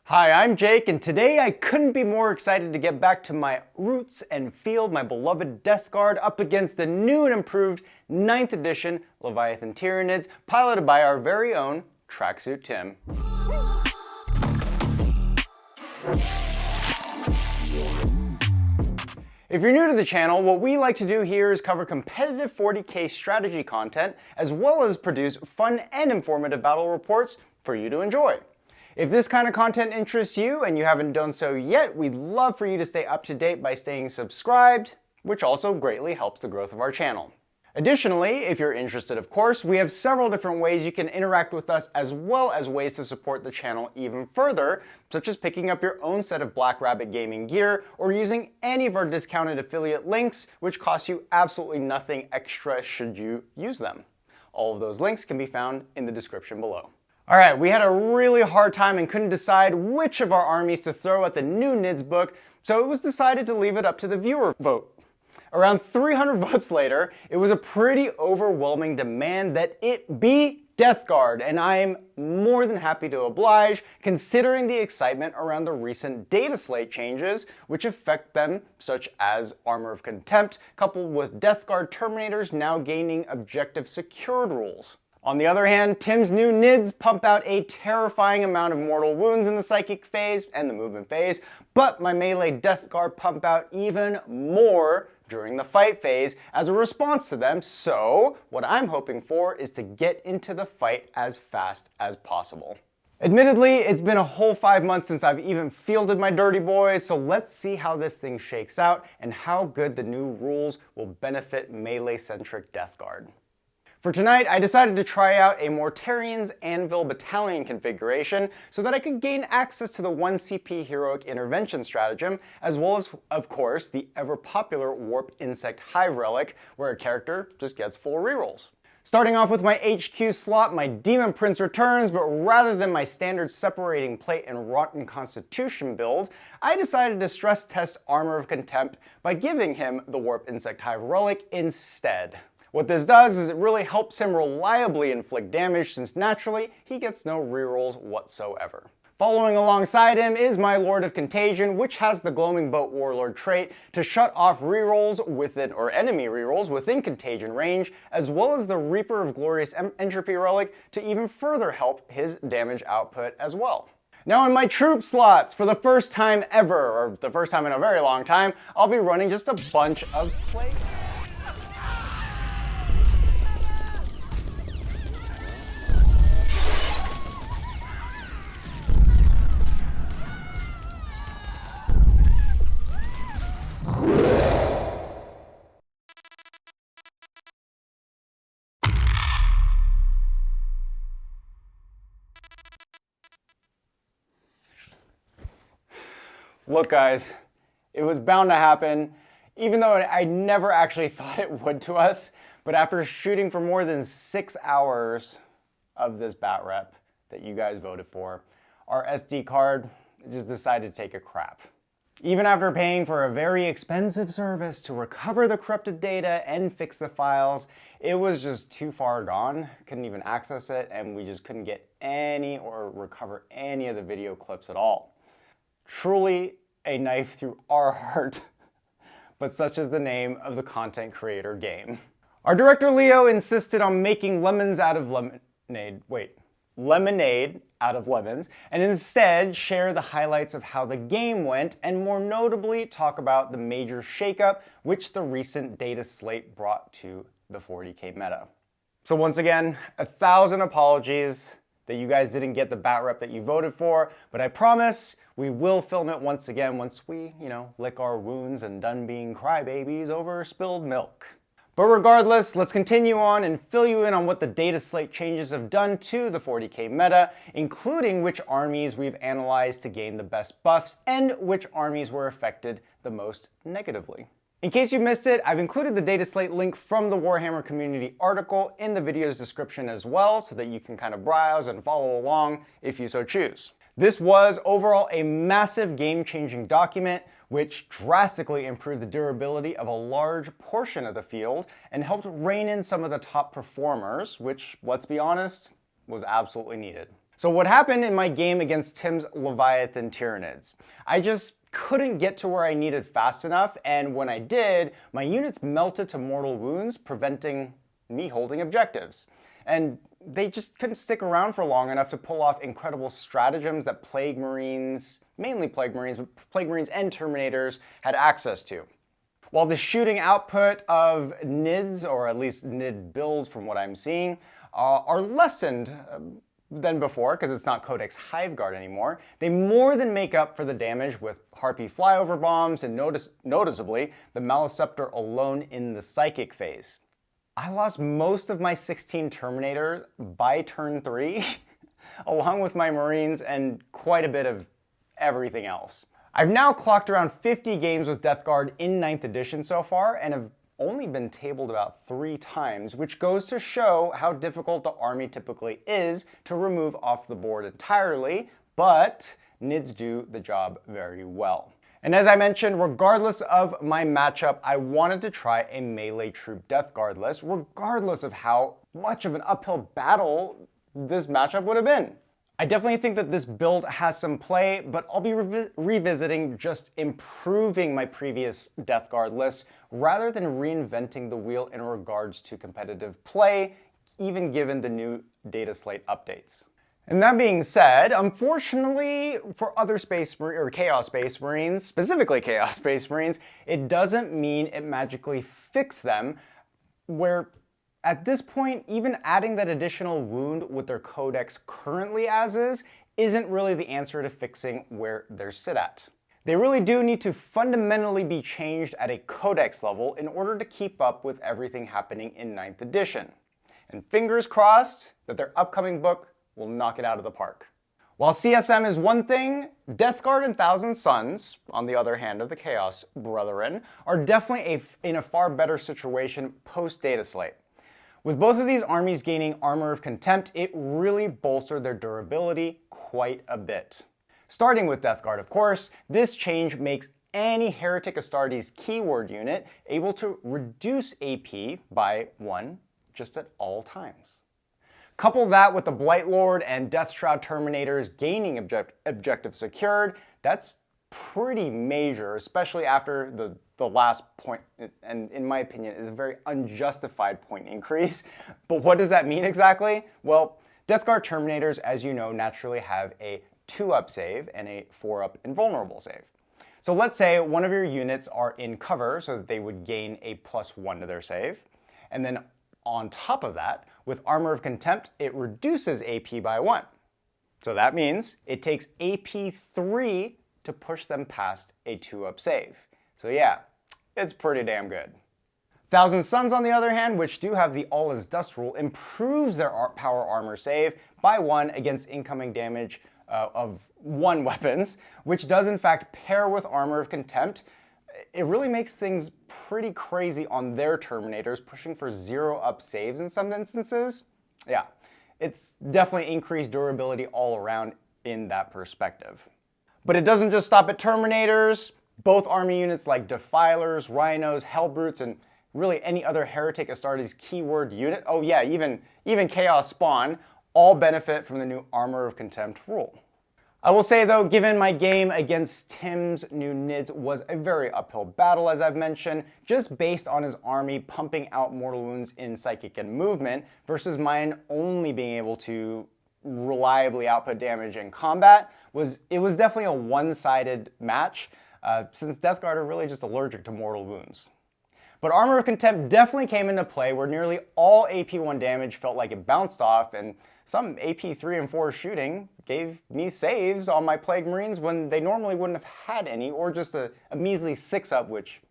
Hi, I'm Jake, and today I couldn't be more excited to get back to my roots and field my beloved Death Guard up against the new and improved 9th edition Leviathan Tyranids, piloted by our very own Tracksuit Tim. If you're new to the channel, what we like to do here is cover competitive 40k strategy content, as well as produce fun and informative battle reports for you to enjoy. If this kind of content interests you and you haven't done so yet, we'd love for you to stay up to date by staying subscribed, which also greatly helps the growth of our channel. Additionally, if you're interested, of course, we have several different ways you can interact with us, as well as ways to support the channel even further, such as picking up your own set of Black Rabbit gaming gear or using any of our discounted affiliate links, which cost you absolutely nothing extra should you use them. All of those links can be found in the description below. All right, we had a really hard time and couldn't decide which of our armies to throw at the new NIDS book, so it was decided to leave it up to the viewer vote. Around 300 votes later, it was a pretty overwhelming demand that it be Death Guard, and I am more than happy to oblige, considering the excitement around the recent Dataslate changes, which affect them, such as Armor of Contempt, coupled with Death Guard Terminators now gaining objective secured rules. On the other hand, Tim's new NIDS pump out a terrifying amount of mortal wounds in the psychic phase and the movement phase, but my melee Death Guard pump out even more during the fight phase as a response to them, so what I'm hoping for is to get into the fight as fast as possible. Admittedly, it's been a whole 5 months since I've even fielded my dirty boys, so let's see how this thing shakes out and how good the new rules will benefit melee-centric Death Guard. For tonight, I decided to try out a Mortarian's Anvil Battalion configuration so that I could gain access to the 1 CP Heroic Intervention stratagem, as well as, of course, the ever-popular Warp Insect Hive Relic, where a character just gets full rerolls. Starting off with my HQ slot, my Demon Prince returns, but rather than my standard Separating Plate and Rotten Constitution build, I decided to stress test Armor of Contempt by giving him the Warp Insect Hive Relic instead. What this does is it really helps him reliably inflict damage, since naturally he gets no rerolls whatsoever. Following alongside him is my Lord of Contagion, which has the Gloaming Boat Warlord trait to shut off rerolls within, or enemy rerolls within contagion range, as well as the Reaper of Glorious Entropy Relic to even further help his damage output as well. Now in my troop slots, for the first time ever, or the first time in a very long time, I'll be running just a bunch of slate. Look guys, it was bound to happen, even though I never actually thought it would to us, but after shooting for more than 6 hours of this bat rep that you guys voted for, our SD card just decided to take a crap. Even after paying for a very expensive service to recover the corrupted data and fix the files, it was just too far gone, couldn't even access it, and we just couldn't get any or recover any of the video clips at all. Truly a knife through our heart, but such is the name of the content creator game. Our director Leo insisted on making lemonade out of lemons, and instead share the highlights of how the game went, and more notably talk about the major shakeup which the recent Dataslate brought to the 40k meta. So once again, 1,000 apologies that you guys didn't get the bat rep that you voted for, but I promise we will film it once again once we, lick our wounds and done being crybabies over spilled milk. But regardless, let's continue on and fill you in on what the Dataslate changes have done to the 40k meta, including which armies we've analyzed to gain the best buffs and which armies were affected the most negatively. In case you missed it, I've included the Dataslate link from the Warhammer community article in the video's description as well, so that you can kind of browse and follow along if you so choose. This was overall a massive game-changing document which drastically improved the durability of a large portion of the field and helped rein in some of the top performers, which, let's be honest, was absolutely needed. So what happened in my game against Tim's Leviathan Tyranids? I just couldn't get to where I needed fast enough, and when I did, my units melted to mortal wounds, preventing me holding objectives. And they just couldn't stick around for long enough to pull off incredible stratagems that Plague Marines, mainly Plague Marines, but Plague Marines and Terminators had access to. While the shooting output of NIDs, or at least NID builds from what I'm seeing, are lessened than before, because it's not Codex Hiveguard anymore, they more than make up for the damage with Harpy flyover bombs and noticeably the Maleceptor alone in the Psychic phase. I lost most of my 16 Terminators by turn 3, along with my Marines and quite a bit of everything else. I've now clocked around 50 games with Death Guard in 9th edition so far, and have only been tabled about 3 times, which goes to show how difficult the army typically is to remove off the board entirely, but NIDs do the job very well. And as I mentioned, regardless of my matchup, I wanted to try a melee troop Death Guard list, regardless of how much of an uphill battle this matchup would have been. I definitely think that this build has some play, but I'll be revisiting just improving my previous Death Guard list rather than reinventing the wheel in regards to competitive play, even given the new Dataslate updates. And that being said, unfortunately for other Chaos Space Marines, specifically Chaos Space Marines, it doesn't mean it magically fixes them, where at this point, even adding that additional wound with their codex currently as is, isn't really the answer to fixing where they're sit at. They really do need to fundamentally be changed at a codex level in order to keep up with everything happening in 9th edition. And fingers crossed that their upcoming book will knock it out of the park. While CSM is one thing, Death Guard and Thousand Suns, on the other hand of the Chaos Brethren, are definitely in a far better situation post-Dataslate. With both of these armies gaining Armor of Contempt, it really bolstered their durability quite a bit. Starting with Death Guard, of course, this change makes any Heretic Astartes keyword unit able to reduce AP by 1 just at all times. Couple that with the Blight Lord and Death Shroud Terminators gaining objective secured, that's pretty major, especially after the last point, and in my opinion, is a very unjustified point increase. But what does that mean exactly? Well, Death Guard Terminators, as you know, naturally have a 2-up save and a 4-up invulnerable save. So let's say one of your units are in cover so that they would gain a +1 to their save. And then on top of that, with Armor of Contempt, it reduces AP by 1. So that means it takes AP 3 to push them past a 2-up save. So yeah, it's pretty damn good. Thousand Suns, on the other hand, which do have the All is Dust rule, improves their power armor save by 1 against incoming damage of 1 weapons, which does in fact pair with Armor of Contempt. It really makes things pretty crazy on their Terminators, pushing for 0-up saves in some instances. Yeah, it's definitely increased durability all around in that perspective. But it doesn't just stop at Terminators. Both army units like Defilers, Rhinos, Hellbrutes, and really any other Heretic Astartes keyword unit, oh yeah, even Chaos Spawn, all benefit from the new Armor of Contempt rule. I will say though, given my game against Tim's new NIDs was a very uphill battle, as I've mentioned, just based on his army pumping out mortal wounds in Psychic and Movement, versus mine only being able to reliably output damage in combat, it was definitely a one-sided match, since Death Guard are really just allergic to mortal wounds. But Armor of Contempt definitely came into play where nearly all AP1 damage felt like it bounced off, and some AP3 and 4 shooting gave me saves on my Plague Marines when they normally wouldn't have had any, or just a measly 6-up, which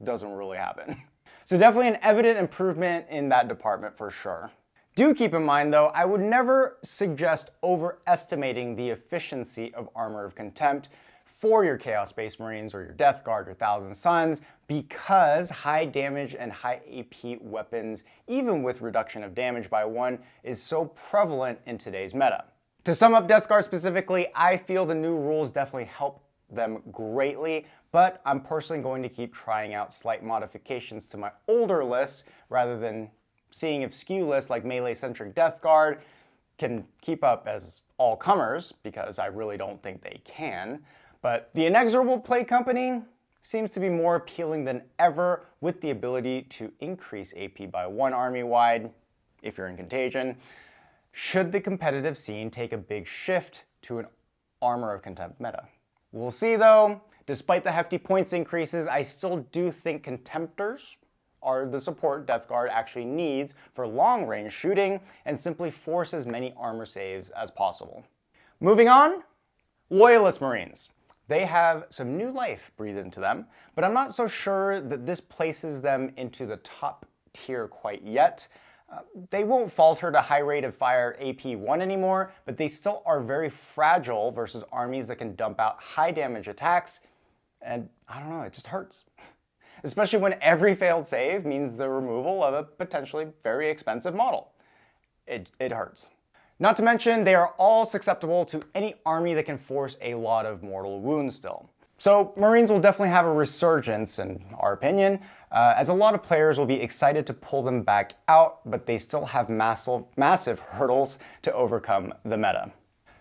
doesn't really happen. So definitely an evident improvement in that department for sure. Do keep in mind though, I would never suggest overestimating the efficiency of Armor of Contempt for your Chaos Space Marines or your Death Guard or Thousand Suns, because high damage and high AP weapons, even with reduction of damage by 1, is so prevalent in today's meta. To sum up Death Guard specifically, I feel the new rules definitely help them greatly, but I'm personally going to keep trying out slight modifications to my older lists rather than seeing if skew lists like melee-centric Death Guard can keep up as all comers, because I really don't think they can. But the inexorable play company seems to be more appealing than ever, with the ability to increase AP by 1 army wide if you're in Contagion, should the competitive scene take a big shift to an Armor of Contempt meta. We'll see though. Despite the hefty points increases, I still do think Contemptors are the support Death Guard actually needs for long-range shooting, and simply force as many armor saves as possible. Moving on, Loyalist Marines. They have some new life breathed into them, but I'm not so sure that this places them into the top tier quite yet. They won't falter to high rate of fire AP1 anymore, but they still are very fragile versus armies that can dump out high damage attacks, and I don't know, it just hurts. Especially when every failed save means the removal of a potentially very expensive model. It hurts. Not to mention, they are all susceptible to any army that can force a lot of mortal wounds still. So Marines will definitely have a resurgence, in our opinion, as a lot of players will be excited to pull them back out, but they still have massive hurdles to overcome the meta.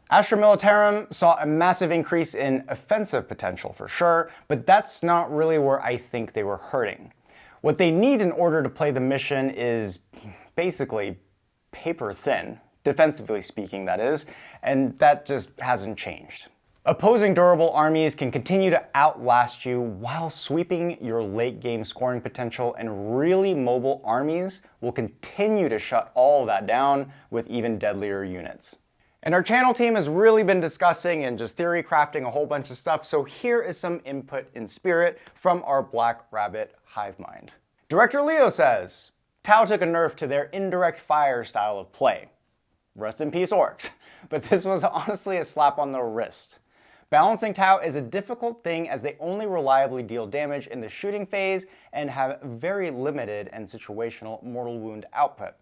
Astra Militarum saw a massive increase in offensive potential for sure, but that's not really where I think they were hurting. What they need in order to play the mission is basically paper thin, defensively speaking that is, and that just hasn't changed. Opposing durable armies can continue to outlast you while sweeping your late game scoring potential, and really mobile armies will continue to shut all of that down with even deadlier units. And our channel team has really been discussing and just theory crafting a whole bunch of stuff, so here is some input in spirit from our Black Rabbit hive mind. Director Leo says, Tau took a nerf to their indirect fire style of play. Rest in peace, orcs. But this was honestly a slap on the wrist. Balancing Tau is a difficult thing, as they only reliably deal damage in the shooting phase and have very limited and situational mortal wound output.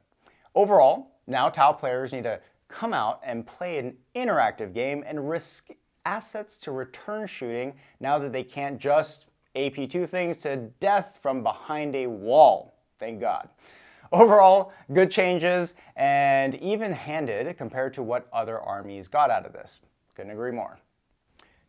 Overall, now Tau players need to come out and play an interactive game and risk assets to return shooting now that they can't just AP2 things to death from behind a wall. Thank God. Overall, good changes and even-handed compared to what other armies got out of this. Couldn't agree more.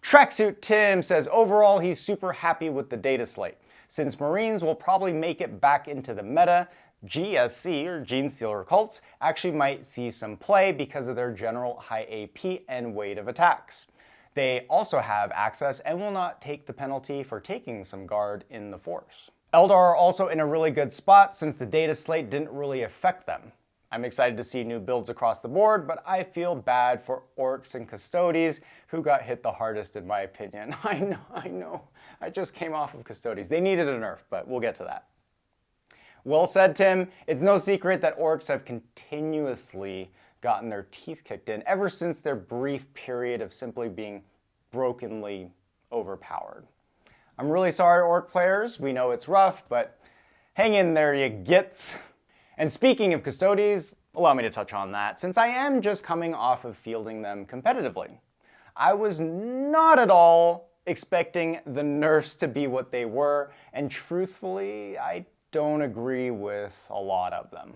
Tracksuit Tim says overall he's super happy with the Dataslate. Since Marines will probably make it back into the meta, GSC, or Gene Stealer Cults, actually might see some play because of their general high AP and weight of attacks. They also have access and will not take the penalty for taking some guard in the Force. Eldar are also in a really good spot since the Dataslate didn't really affect them. I'm excited to see new builds across the board, but I feel bad for Orcs and Custodes, who got hit the hardest in my opinion. I know. I just came off of Custodes. They needed a nerf, but we'll get to that. Well said, Tim. It's no secret that Orcs have continuously gotten their teeth kicked in ever since their brief period of simply being brokenly overpowered. I'm really sorry, Orc players. We know it's rough, but hang in there, you gits. And speaking of Custodes, allow me to touch on that, since I am just coming off of fielding them competitively. I was not at all expecting the nerfs to be what they were, and truthfully, I don't agree with a lot of them.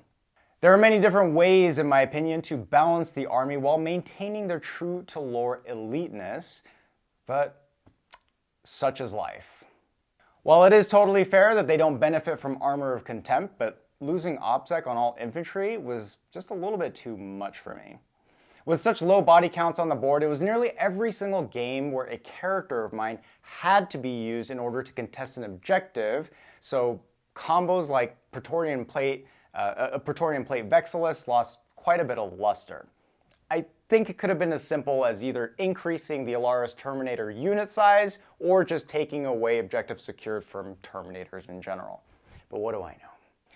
There are many different ways, in my opinion, to balance the army while maintaining their true to lore eliteness, but such is life. While it is totally fair that they don't benefit from Armor of Contempt, but losing OPSEC on all infantry was just a little bit too much for me. With such low body counts on the board, it was nearly every single game where a character of mine had to be used in order to contest an objective, so combos like Praetorian Plate Vexillus lost quite a bit of luster. I think it could have been as simple as either increasing the Alaris Terminator unit size or just taking away objectives secured from Terminators in general. But what do I know?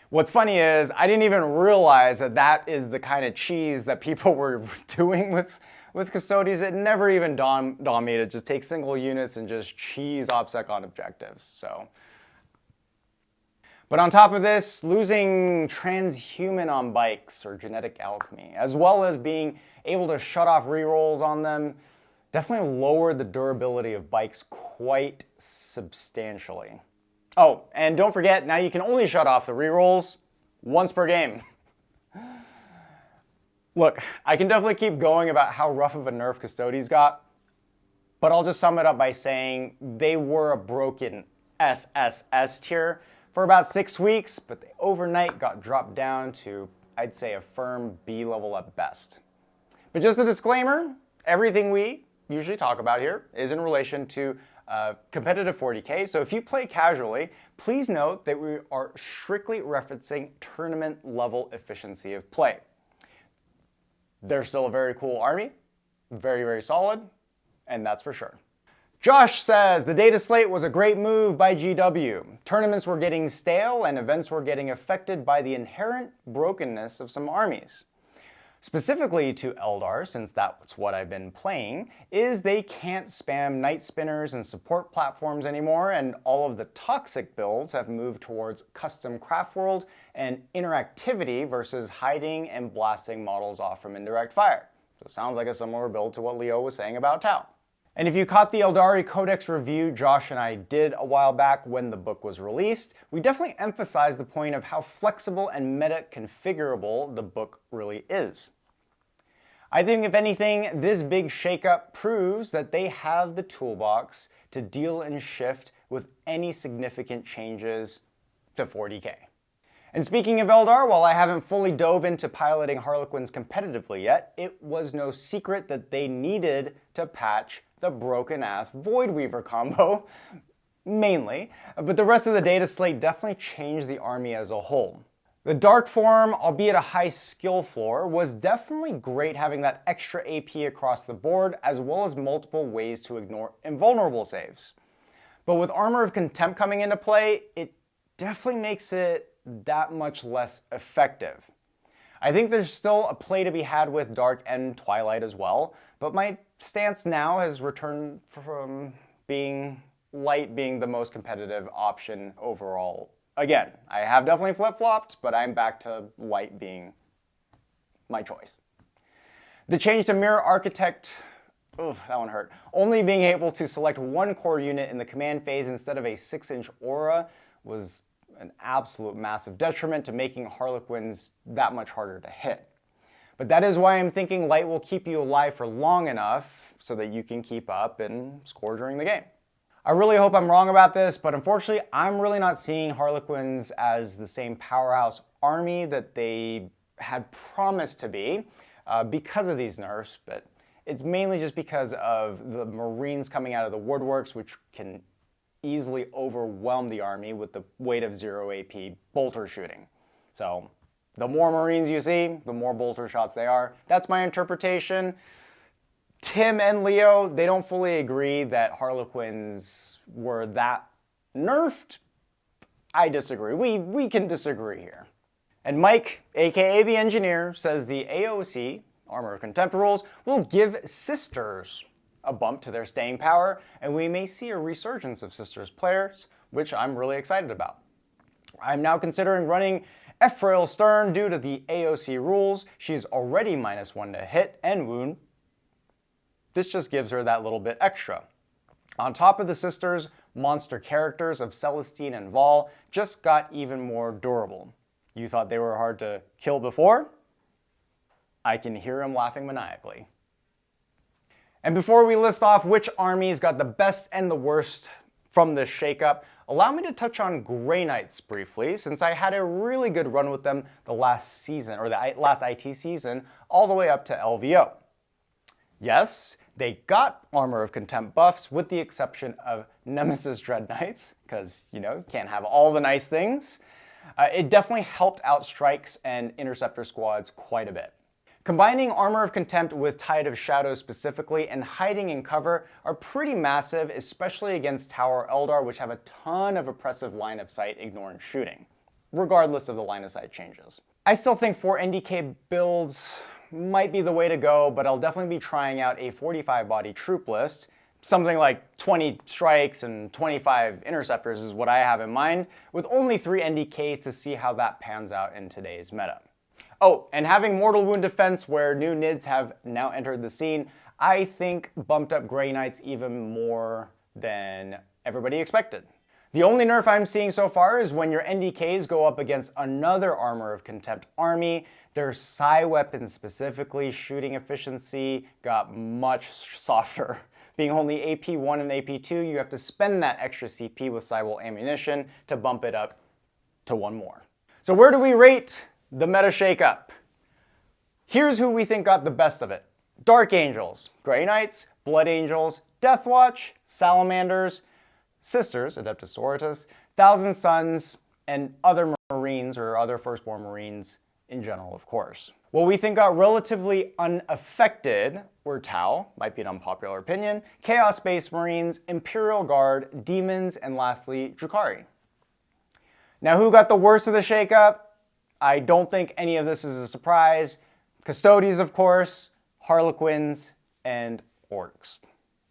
What's funny is I didn't even realize that that is the kind of cheese that people were doing with Custodes. It never even dawned on me to just take single units and just cheese OPSEC on objectives. So. But on top of this, losing transhuman on bikes or genetic alchemy, as well as being able to shut off rerolls on them, definitely lowered the durability of bikes quite substantially. Oh, and don't forget, now you can only shut off the rerolls once per game. Look, I can definitely keep going about how rough of a nerf Custodes got, but I'll just sum it up by saying they were a broken SSS tier for about 6 weeks, but they overnight got dropped down to, I'd say, a firm B level at best. But just a disclaimer, everything we usually talk about here is in relation to competitive 40K, so if you play casually, please note that we are strictly referencing tournament level efficiency of play. They're still a very cool army, very, very solid, and that's for sure. Josh says, the Dataslate was a great move by GW. Tournaments were getting stale and events were getting affected by the inherent brokenness of some armies. Specifically to Eldar, since that's what I've been playing, is they can't spam Night Spinners and support platforms anymore, and all of the toxic builds have moved towards custom craft world and interactivity versus hiding and blasting models off from indirect fire. So it sounds like a similar build to what Leo was saying about Tau. And if you caught the Eldari Codex review Josh and I did a while back when the book was released, we definitely emphasized the point of how flexible and meta configurable the book really is. I think if anything, this big shakeup proves that they have the toolbox to deal and shift with any significant changes to 40K. And speaking of Eldar, while I haven't fully dove into piloting harlequins competitively yet, it was no secret that they needed to patch the broken-ass Void Weaver combo, mainly, but the rest of the data slate definitely changed the army as a whole. The Dark form, albeit a high skill floor, was definitely great having that extra AP across the board, as well as multiple ways to ignore invulnerable saves. But with Armor of Contempt coming into play, it definitely makes it that much less effective. I think there's still a play to be had with Dark and Twilight as well, but my stance now has returned from Light being the most competitive option overall. Again, I have definitely flip-flopped, but I'm back to Light being my choice. The change to Mirror Architect, that one hurt. Only being able to select one core unit in the command phase instead of a 6-inch aura was an absolute massive detriment to making Harlequins that much harder to hit. But that is why I'm thinking Light will keep you alive for long enough so that you can keep up and score during the game. I really hope I'm wrong about this, but unfortunately, I'm really not seeing Harlequins as the same powerhouse army that they had promised to be because of these nerfs, but it's mainly just because of the Marines coming out of the woodworks, which can easily overwhelm the army with the weight of 0 AP bolter shooting. So the more Marines you see, the more bolter shots they are. That's my interpretation. Tim and Leo, they don't fully agree that Harlequins were that nerfed. I disagree. We can disagree here. And Mike, aka the engineer, says the AOC, Armor of Contempt rules, will give Sisters a bump to their staying power, and we may see a resurgence of Sisters players, which I'm really excited about. I'm now considering running Ephrail Stern due to the AOC rules. She is already -1 to hit and wound. This just gives her that little bit extra. On top of the Sisters, monster characters of Celestine and Vol just got even more durable. You thought they were hard to kill before? I can hear him laughing maniacally. And before we list off which armies got the best and the worst from this shakeup, allow me to touch on Grey Knights briefly, since I had a really good run with them the last season, or the last IT season, all the way up to LVO. Yes, they got Armor of Contempt buffs with the exception of Nemesis Dread Knights, because, you can't have all the nice things. It definitely helped out strikes and interceptor squads quite a bit. Combining Armor of Contempt with Tide of Shadow specifically and hiding in cover are pretty massive, especially against Tower Eldar, which have a ton of oppressive line of sight ignoring shooting, regardless of the line of sight changes. I still think 4 NDK builds might be the way to go, but I'll definitely be trying out a 45 body troop list. Something like 20 strikes and 25 interceptors is what I have in mind, with only 3 NDKs to see how that pans out in today's meta. Oh, and having Mortal Wound Defense where new NIDs have now entered the scene, I think bumped up Grey Knights even more than everybody expected. The only nerf I'm seeing so far is when your NDKs go up against another Armor of Contempt army. Their psi weapons specifically, shooting efficiency, got much softer. Being only AP1 and AP2, you have to spend that extra CP with Cybele ammunition to bump it up to 1 more. So where do we rate the meta shakeup? Here's who we think got the best of it. Dark Angels, Grey Knights, Blood Angels, Deathwatch, Salamanders, Sisters, Adeptus Sororitas, Thousand Sons, and other Marines or other Firstborn Marines in general, of course. What we think got relatively unaffected were Tau, might be an unpopular opinion, Chaos Space Marines, Imperial Guard, Demons, and lastly, Drukhari. Now, who got the worst of the shakeup? I don't think any of this is a surprise. Custodes, of course, Harlequins, and Orcs.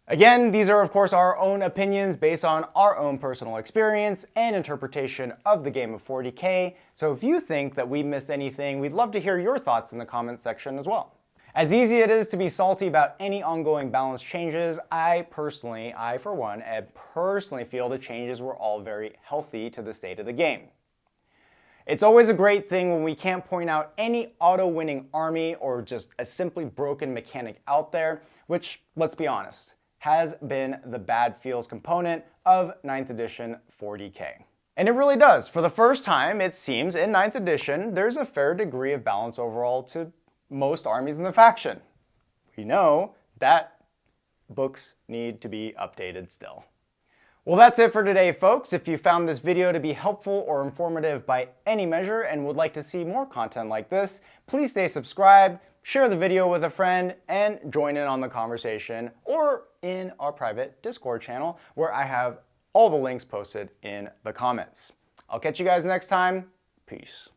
Again, these are of course our own opinions based on our own personal experience and interpretation of the game of 40K, so if you think that we missed anything, we'd love to hear your thoughts in the comments section as well. As easy it is to be salty about any ongoing balance changes, I for one, personally feel the changes were all very healthy to the state of the game. It's always a great thing when we can't point out any auto-winning army or just a simply broken mechanic out there, which, let's be honest, has been the bad feels component of 9th edition 40K. And it really does. For the first time, it seems, in 9th edition, there's a fair degree of balance overall to most armies in the faction. We know that books need to be updated still. Well, that's it for today, folks. If you found this video to be helpful or informative by any measure and would like to see more content like this, please stay subscribed, share the video with a friend, and join in on the conversation or in our private Discord channel where I have all the links posted in the comments. I'll catch you guys next time. Peace.